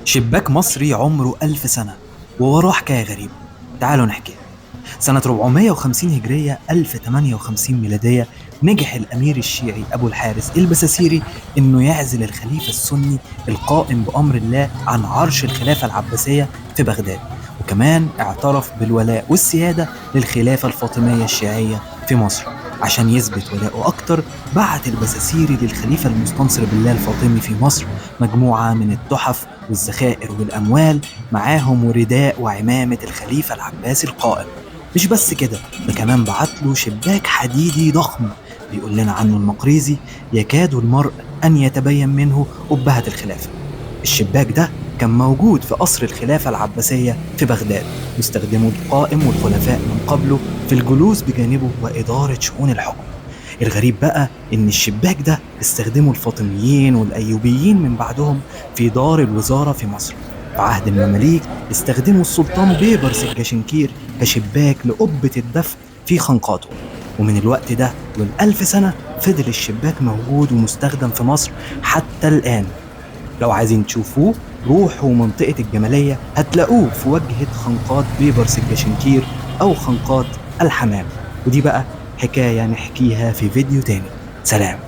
شباك مصري عمره 1000 سنة ووراه حكاية غريبة. تعالوا نحكيها. سنة 450 هجرية 1058 ميلادية نجح الأمير الشيعي أبو الحارث البساسيري إنه يعزل الخليفة السني القائم بأمر الله عن عرش الخلافة العباسية في بغداد، وكمان اعترف بالولاء والسيادة للخلافة الفاطمية الشيعية في مصر. عشان يثبت ولاءه أكتر بعت البساسيري للخليفة المستنصر بالله الفاطمي في مصر مجموعة من التحف والذخائر والأموال، معاهم ورداء وعمامة الخليفة العباسي القائم. مش بس كده، ده كمان بعت له شباك حديدي ضخم بيقول لنا عنه المقريزي يكاد المرء أن يتبين منه أبهة الخلافة. الشباك ده كان موجود في قصر الخلافة العباسية في بغداد، واستخدمه القائم والخلفاء من قبله في الجلوس بجانبه وإدارة شؤون الحكم. الغريب بقى إن الشباك ده استخدمه الفاطميين والأيوبيين من بعدهم في دار الوزارة في مصر. في عهد المماليك استخدموا السلطان بيبرس الجاشنكير كشباك لقبة الدفء في خنقاته. ومن الوقت ده والألف سنة فضل الشباك موجود ومستخدم في مصر حتى الآن. لو عايزين تشوفوه روحوا منطقة الجمالية، هتلاقوه في واجهة خنقات بيبرس الجاشنكير أو خنقات الحمام. ودي بقى حكاية نحكيها في فيديو تاني. سلام.